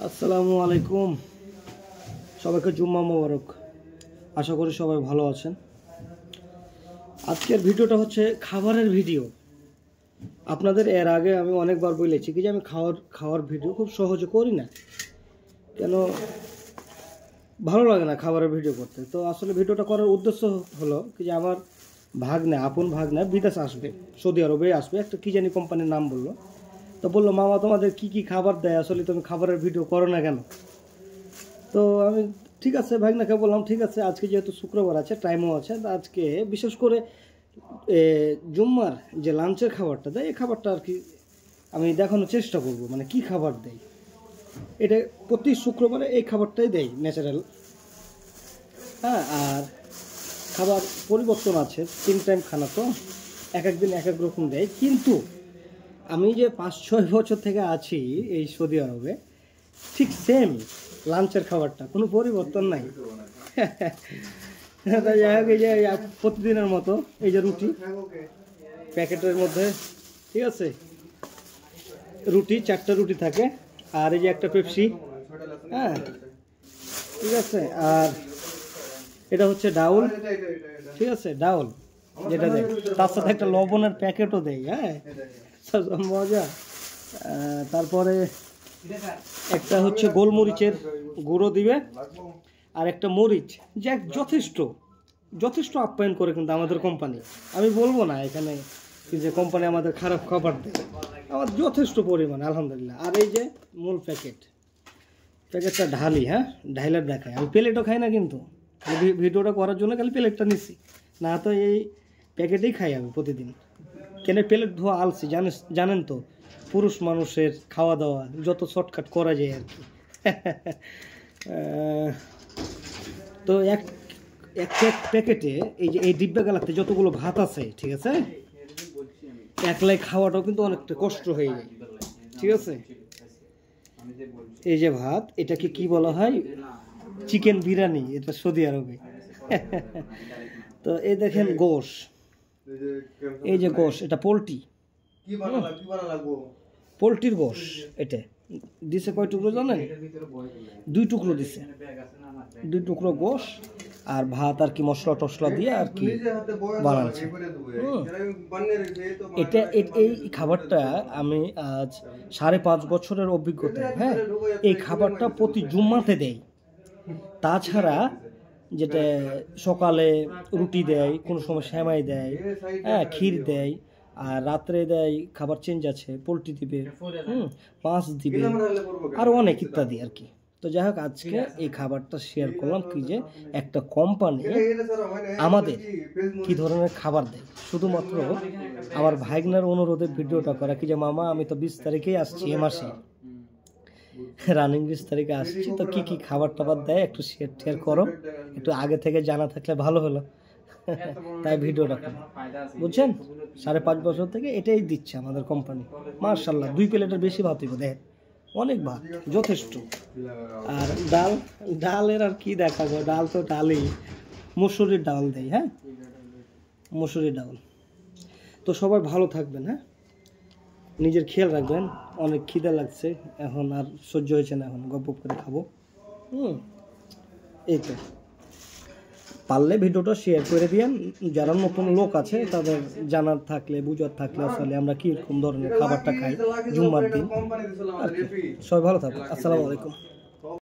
আসসালামু আলাইকুম, সবাইকে জুম্মা মোবারক। আশা করি সবাই ভালো আছেন। আজকের ভিডিওটা হচ্ছে খাবারের ভিডিও। আপনাদের এর আগে আমি অনেকবার বলেছি কি যে আমি খাওয়ার ভিডিও খুব সহজে করি না, কেন ভালো লাগে না খাবারের ভিডিও করতে। তো আসলে ভিডিওটা করার উদ্দেশ্য হলো কি যে আমার আপন ভাগনা বিদেশ আসবে, সৌদি আরবে আসবে, একটা কি জানি কোম্পানির নাম বললো। তো বললো, মামা তোমাদের কি কি খাবার দেয়, আসলে তুমি খাবারের ভিডিও করো না কেন? তো আমি ঠিক আছে ভাগনাকে বললাম, ঠিক আছে আজকে যেহেতু শুক্রবার আছে, টাইমও আছে, আজকে বিশেষ করে জুম্মার যে লাঞ্চের খাবারটা দেয় এই খাবারটা আর কি আমি দেখানোর চেষ্টা করব, মানে কি খাবার দেয়। এটা প্রতি শুক্রবারে এই খাবারটাই দেয় ন্যাচারাল। হ্যাঁ, আর খাবার পরিবর্তন আছে, 3 টাইম খানা, তো এক একদিন এক এক রকম দেয়। কিন্তু আমি যে 5-6 বছর থেকে আছি এই সৌদি আরবে, ঠিক সেম লাঞ্চের খাবারটা, কোনো পরিবর্তন নাই। যাই হোক, এই যে প্রতিদিনের মতো এই যে রুটি প্যাকেটের মধ্যে, ঠিক আছে, রুটি 4টা রুটি থাকে, আর এই যে একটা পেপসি, হ্যাঁ ঠিক আছে, আর এটা হচ্ছে ডাউল, ঠিক আছে, ডাউল যেটা দেয়, তার সাথে একটা লবণের প্যাকেটও দেয়। হ্যাঁ, মজা। তারপরে একটা হচ্ছে গোলমরিচের গুঁড়ো দিবে, আর একটা মরিচ, যে যথেষ্ট আপ্যায়ন করে কিন্তু আমাদের কোম্পানি। আমি বলবো না এখানে যে কোম্পানি আমাদের খারাপ খাবার দেয়, আমার যথেষ্ট পরিমাণ আলহামদুলিল্লাহ। আর এই যে মূল প্যাকেটটা ঢালি, হ্যাঁ ঢাইলার দেখায়, আমি প্লেটও খাই না, কিন্তু ভিডিওটা করার জন্য খালি প্লেটটা নিছি, না তো এই প্যাকেটেই খাই আমি প্রতিদিন। কেন প্লেট ধোয়া আলসি, জানেন তো, পুরুষ মানুষের খাওয়া দাওয়া যত শর্টকাট করা যায় আর কি। তো এক প্যাকেটে এই যে এই ডিব্বা গালাতে যতগুলো ভাত আছে, ঠিক আছে, একলাই খাওয়াটাও কিন্তু অনেকটা কষ্ট হয়ে যায়, ঠিক আছে। এই যে ভাত, এটাকে কি বলা হয়, চিকেন বিরিয়ানি, এটা সৌদি আরবে। তো এই দেখেন গোশ, এই যে গোশ, এটা পোলট্রির গোশ। এটা দিছে কয় টুকরো জানেন? 2 টুকরো দিছে, 2 টুকরো গোশ আর ভাত আর কি মশলা টসলা দিয়ে আর কি বানাচ্ছে। এটা এই খাবারটা আমি আজ 5.5 বছরের অভিজ্ঞতা। হ্যাঁ, এই খাবারটা প্রতি জুম্মাতে দেয়। তাছাড়া যেটা সকালে রুটি দেয়, কোনো সময় সেমাই দেয়, হ্যাঁ ক্ষীর দেয়, আর রাত্রে দেয় খাবার চেঞ্জ আছে, পোলট্রি দিবে, মাছ দিবে, আরও অনেক ইত্যাদি আর কি। তো যাই হোক, আজকে এই খাবারটা শেয়ার করলাম কি যে একটা কোম্পানি আমাদের কি ধরনের খাবার দেয়। শুধুমাত্র আমার ভাইগনার অনুরোধে ভিডিওটা করা কি যে, মামা আমি তো 20 তারিখেই আসছি, এ মাসে রানিং 20 তারিখে আসছি, তো কি কি খাবার টাবার দেয় একটু শেয়ার করো, একটু আগে থেকে জানা থাকলে ভালো হলো। তাই ভিডিওটা করো, বুঝছেন। 5.5 বছর থেকে এটাই দিচ্ছে আমাদের কোম্পানি, মাশাআল্লাহ। 2 প্লেটের বেশি ভাত হইব, দেখেন অনেক ভাত, যথেষ্ট। আর ডালের আর কি দেখা যায়, ডাল তো ডালই, মসুরির ডাল দেয়, হ্যাঁ মসুরির ডাল। তো সবাই ভালো থাকবেন, হ্যাঁ নিজের খেয়াল রাখবেন। অনেক খিদে লাগছে এখন, আর সহ্য হয়েছে না, এখন গপ করে খাবো। এই তো, পারলে ভিডিওটা শেয়ার করে দিয়েন, যারা নতুন লোক আছে তাদের জানার থাকলে, বুঝার থাকলে আসলে আমরা কীরকম ধরনের খাবারটা খাই জুম্মার দিন আর কি। সবাই ভালো থাকবেন, আসসালামু আলাইকুম।